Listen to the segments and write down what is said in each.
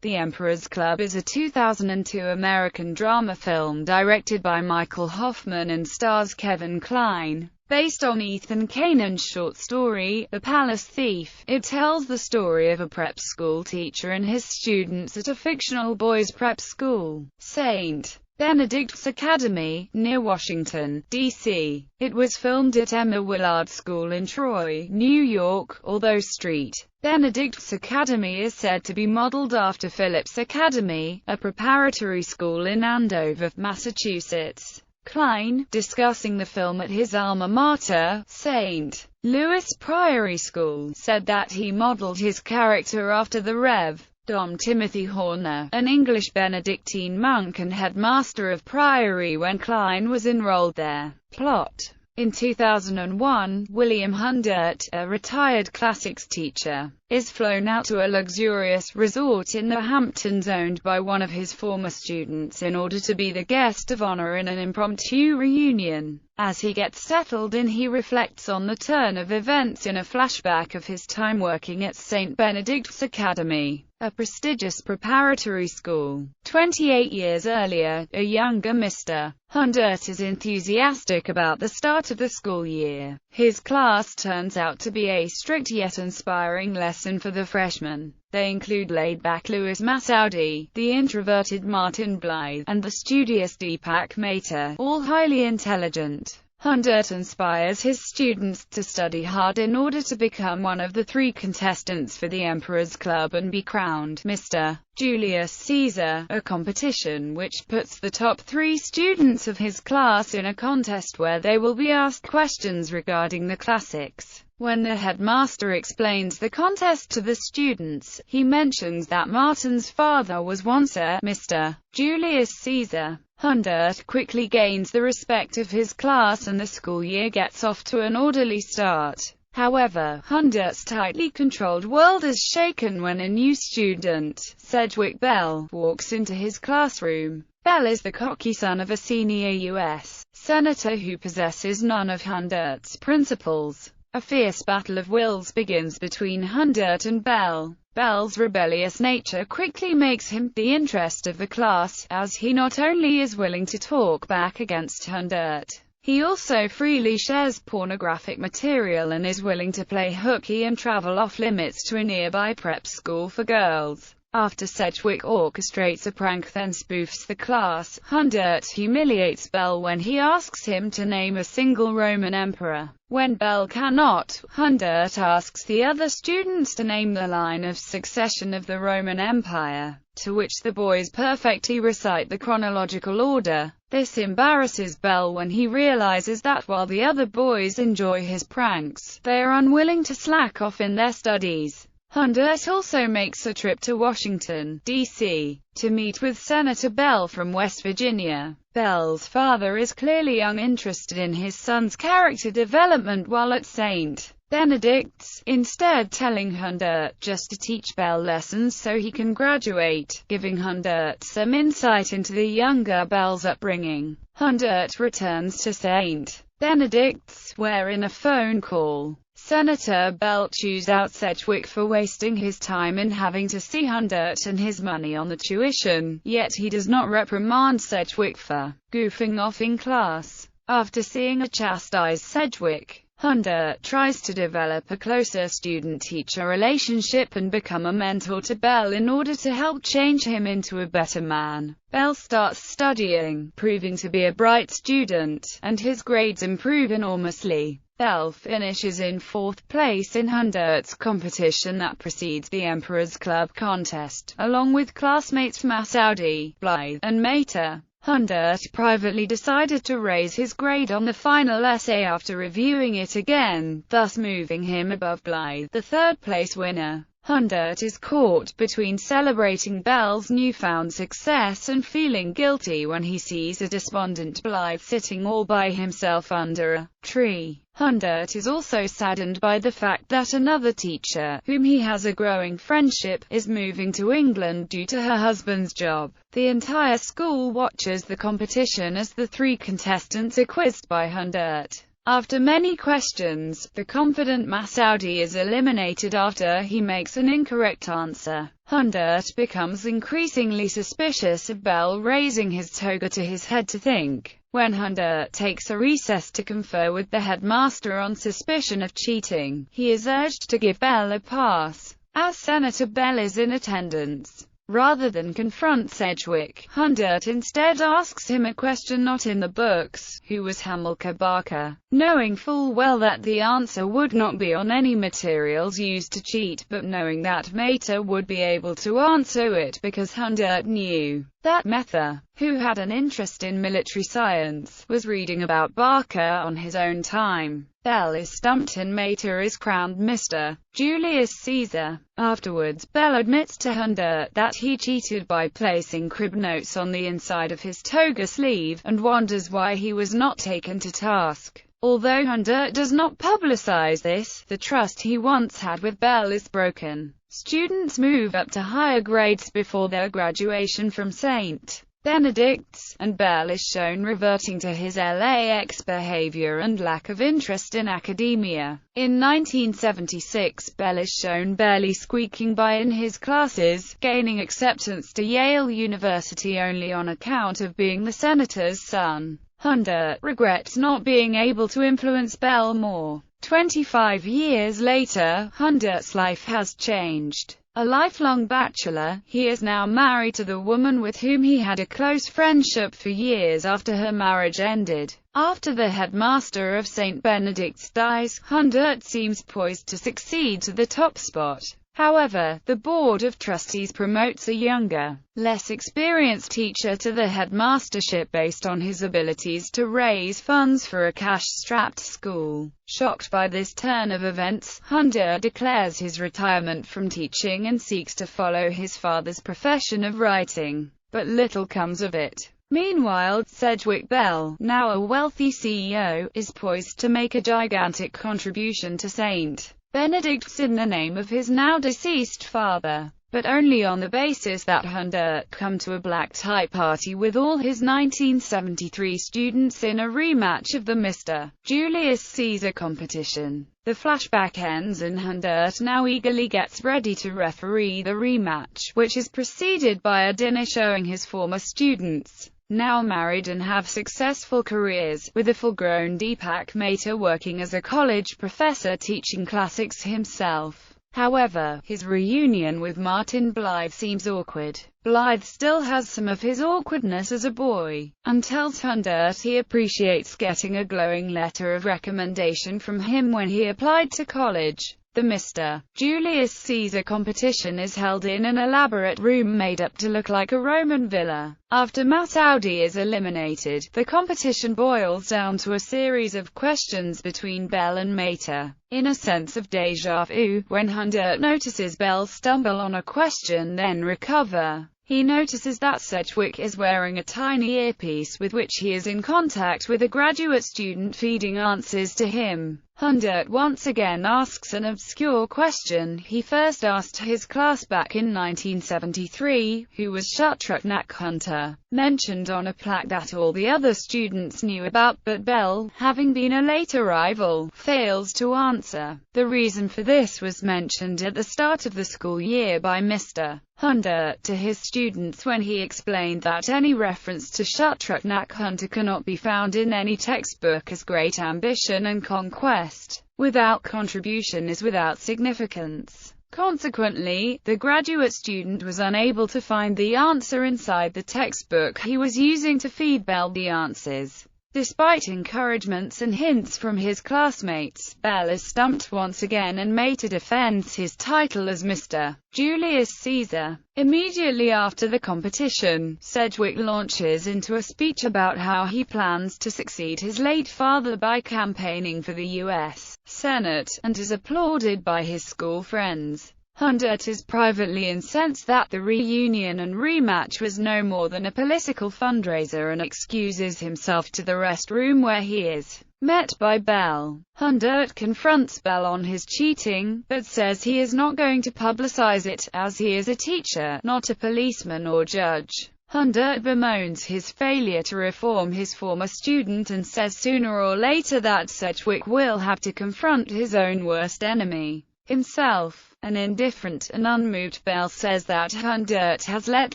The Emperor's Club is a 2002 American drama film directed by Michael Hoffman and stars Kevin Kline. Based on Ethan Kanan's short story, The Palace Thief, it tells the story of a prep school teacher and his students at a fictional boys' prep school, St. Benedict's Academy, near Washington, D.C. It was filmed at Emma Willard School in Troy, New York, although St. Benedict's Academy is said to be modeled after Phillips Academy, a preparatory school in Andover, Massachusetts. Kline, discussing the film at his alma mater, St. Louis Priory School, said that he modeled his character after the Rev. Dom Timothy Horner, an English Benedictine monk and headmaster of Priory when Kline was enrolled there. Plot. In 2001, William Hundert, a retired classics teacher, is flown out to a luxurious resort in the Hamptons owned by one of his former students in order to be the guest of honor in an impromptu reunion. As he gets settled in, he reflects on the turn of events in a flashback of his time working at St. Benedict's Academy, a prestigious preparatory school. 28 years earlier, a younger Mr. Hundert is enthusiastic about the start of the school year. His class turns out to be a strict yet inspiring lesson for the freshmen. They include laid-back Louis Massaudi, the introverted Martin Blythe, and the studious Deepak Mehta, all highly intelligent. Hundert inspires his students to study hard in order to become one of the 3 contestants for the Emperor's Club and be crowned Mr. Julius Caesar, a competition which puts the top 3 students of his class in a contest where they will be asked questions regarding the classics. When the headmaster explains the contest to the students, he mentions that Martin's father was once a Mr. Julius Caesar. Hundert quickly gains the respect of his class and the school year gets off to an orderly start. However, Hundert's tightly controlled world is shaken when a new student, Sedgwick Bell, walks into his classroom. Bell is the cocky son of a senior U.S. senator who possesses none of Hundert's principles. A fierce battle of wills begins between Hundert and Bell. Bell's rebellious nature quickly makes him the interest of the class, as he not only is willing to talk back against Hundert, he also freely shares pornographic material and is willing to play hooky and travel off-limits to a nearby prep school for girls. After Sedgwick orchestrates a prank then spoofs the class, Hundert humiliates Bell when he asks him to name a single Roman emperor. When Bell cannot, Hundert asks the other students to name the line of succession of the Roman Empire, to which the boys perfectly recite the chronological order. This embarrasses Bell when he realizes that while the other boys enjoy his pranks, they are unwilling to slack off in their studies. Hundert also makes a trip to Washington, D.C., to meet with Senator Bell from West Virginia. Bell's father is clearly uninterested in his son's character development while at St. Benedict's, instead telling Hundert just to teach Bell lessons so he can graduate, giving Hundert some insight into the younger Bell's upbringing. Hundert returns to St. Benedict's, where in a phone call, Senator Bell chews out Sedgwick for wasting his time and having to see Hundert and his money on the tuition, yet he does not reprimand Sedgwick for goofing off in class. After seeing a chastised Sedgwick, Hundert tries to develop a closer student-teacher relationship and become a mentor to Bell in order to help change him into a better man. Bell starts studying, proving to be a bright student, and his grades improve enormously. Bell finishes in 4th place in Hundert's competition that precedes the Emperor's Club contest, along with classmates Massaudi, Blythe, and Mehta. Hundert privately decided to raise his grade on the final essay after reviewing it again, thus moving him above Blythe, the 3rd-place winner. Hundert is caught between celebrating Bell's newfound success and feeling guilty when he sees a despondent Blythe sitting all by himself under a tree. Hundert is also saddened by the fact that another teacher, whom he has a growing friendship, is moving to England due to her husband's job. The entire school watches the competition as the 3 contestants are quizzed by Hundert. After many questions, the confident Masoudi is eliminated after he makes an incorrect answer. Hundert becomes increasingly suspicious of Bell raising his toga to his head to think. When Hundert takes a recess to confer with the headmaster on suspicion of cheating, he is urged to give Bell a pass, as Senator Bell is in attendance. Rather than confront Sedgwick, Hundert instead asks him a question not in the books: who was Hamilcar Barker? Knowing full well that the answer would not be on any materials used to cheat, but knowing that Mater would be able to answer it because Hundert knew that Mather, who had an interest in military science, was reading about Barker on his own time. Bell is stumped and Mater is crowned Mr. Julius Caesar. Afterwards, Bell admits to Hundert that he cheated by placing crib notes on the inside of his toga sleeve, and wonders why he was not taken to task. Although Hundert does not publicize this, the trust he once had with Bell is broken. Students move up to higher grades before their graduation from St. Benedict's, and Bell is shown reverting to his LAX behavior and lack of interest in academia. In 1976, Bell is shown barely squeaking by in his classes, gaining acceptance to Yale University only on account of being the senator's son. Hundert regrets not being able to influence Bell more. 25 years later, Hundert's life has changed. A lifelong bachelor, he is now married to the woman with whom he had a close friendship for years after her marriage ended. After the headmaster of St. Benedict's dies, Hundert seems poised to succeed to the top spot. However, the Board of Trustees promotes a younger, less experienced teacher to the headmastership based on his abilities to raise funds for a cash-strapped school. Shocked by this turn of events, Hundert declares his retirement from teaching and seeks to follow his father's profession of writing. But little comes of it. Meanwhile, Sedgwick Bell, now a wealthy CEO, is poised to make a gigantic contribution to St. Benedict's in the name of his now deceased father, but only on the basis that Hundert come to a black-tie party with all his 1973 students in a rematch of the Mr. Julius Caesar competition. The flashback ends and Hundert now eagerly gets ready to referee the rematch, which is preceded by a dinner showing his former students, now married and have successful careers, with a full-grown Deepak Mater working as a college professor teaching classics himself. However, his reunion with Martin Blythe seems awkward. Blythe still has some of his awkwardness as a boy, and tells Hundert he appreciates getting a glowing letter of recommendation from him when he applied to college. The Mr. Julius Caesar competition is held in an elaborate room made up to look like a Roman villa. After Masoudi is eliminated, the competition boils down to a series of questions between Bell and Mater. In a sense of déjà vu, when Hundert notices Bell stumble on a question then recover, he notices that Sedgwick is wearing a tiny earpiece with which he is in contact with a graduate student feeding answers to him. Hundert once again asks an obscure question he first asked his class back in 1973, who was Shutruknak Hunter, mentioned on a plaque that all the other students knew about, but Bell, having been a late arrival, fails to answer. The reason for this was mentioned at the start of the school year by Mr. Hundert to his students when he explained that any reference to Shutruknak Hunter cannot be found in any textbook, as great ambition and conquest without contribution is without significance. Consequently, the graduate student was unable to find the answer inside the textbook he was using to feed Bell the answers. Despite encouragements and hints from his classmates, Bell is stumped once again and Mater defends his title as Mr. Julius Caesar. Immediately after the competition, Sedgwick launches into a speech about how he plans to succeed his late father by campaigning for the U.S. Senate, and is applauded by his school friends. Hundert is privately incensed that the reunion and rematch was no more than a political fundraiser and excuses himself to the restroom where he is met by Bell. Hundert confronts Bell on his cheating, but says he is not going to publicize it, as he is a teacher, not a policeman or judge. Hundert bemoans his failure to reform his former student and says sooner or later that Sedgwick will have to confront his own worst enemy, himself. An indifferent and unmoved Bell says that Hundert has let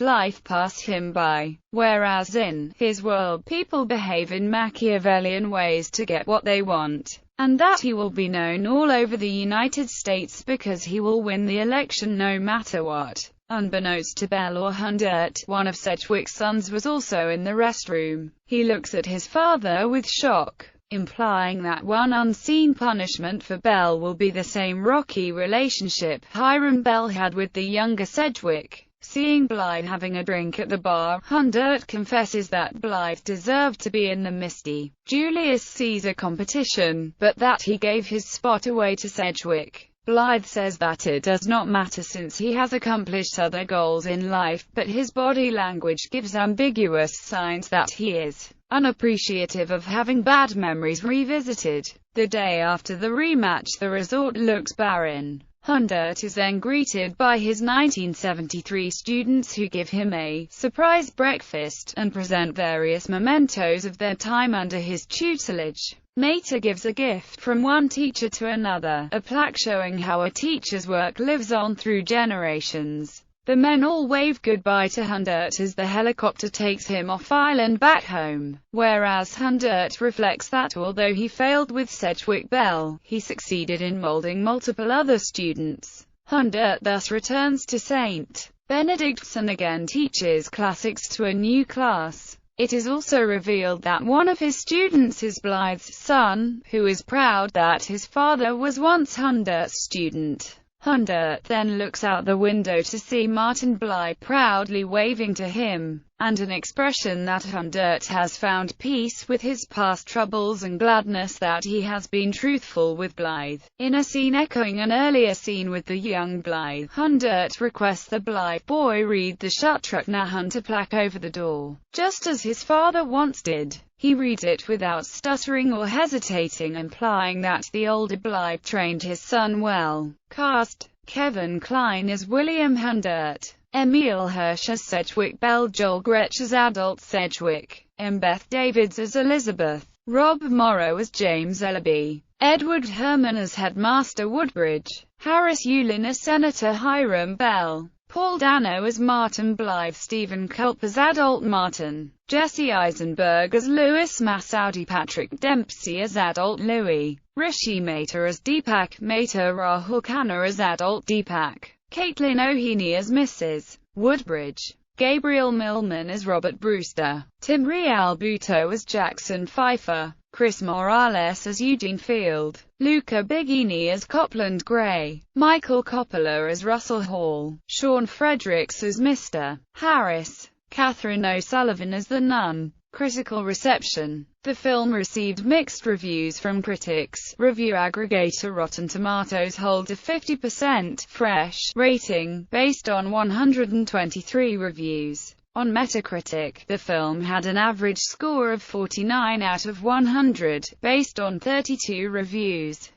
life pass him by, whereas in his world people behave in Machiavellian ways to get what they want, and that he will be known all over the United States because he will win the election no matter what. Unbeknownst to Bell or Hundert, one of Sedgwick's sons was also in the restroom. He looks at his father with shock, implying that one unseen punishment for Bell will be the same rocky relationship Hiram Bell had with the younger Sedgwick. Seeing Blythe having a drink at the bar, Hundert confesses that Blythe deserved to be in the Misty Julius Caesar competition, but that he gave his spot away to Sedgwick. Blythe says that it does not matter since he has accomplished other goals in life, but his body language gives ambiguous signs that he is unappreciative of having bad memories revisited. The day after the rematch, the resort looks barren. Hundert is then greeted by his 1973 students who give him a surprise breakfast and present various mementos of their time under his tutelage. Mater gives a gift from one teacher to another, a plaque showing how a teacher's work lives on through generations. The men all wave goodbye to Hundert as the helicopter takes him off island back home, whereas Hundert reflects that although he failed with Sedgwick Bell, he succeeded in molding multiple other students. Hundert thus returns to St. Benedict's and again teaches classics to a new class. It is also revealed that one of his students is Blythe's son, who is proud that his father was once Hundert's student. Hundert then looks out the window to see Martin Blythe proudly waving to him, and an expression that Hundert has found peace with his past troubles and gladness that he has been truthful with Blythe. In a scene echoing an earlier scene with the young Blythe, Hundert requests the Blythe boy read the Shuttruckner Hunter plaque over the door, just as his father once did. He reads it without stuttering or hesitating, implying that the older Blythe trained his son well. Cast: Kevin Kline as William Hundert, Emil Hirsch as Sedgwick Bell, Joel Gretsch as adult Sedgwick, Beth Davids as Elizabeth, Rob Morrow as James Ellaby, Edward Herman as Headmaster Woodbridge, Harris Yulin as Senator Hiram Bell, Paul Dano as Martin Blythe, Stephen Culp as adult Martin, Jesse Eisenberg as Louis Massaudi, Patrick Dempsey as adult Louis, Rishi Mater as Deepak Mater, Rahul Khanna as adult Deepak, Caitlin O'Heaney as Mrs. Woodbridge, Gabriel Millman as Robert Brewster, Tim Realbuto as Jackson Pfeiffer, Chris Morales as Eugene Field, Luca Bigini as Copland Gray, Michael Coppola as Russell Hall, Sean Fredericks as Mr. Harris, Catherine O'Sullivan as the nun. Critical reception. The film received mixed reviews from critics. Review aggregator Rotten Tomatoes holds a 50% fresh rating, based on 123 reviews. On Metacritic, the film had an average score of 49 out of 100, based on 32 reviews.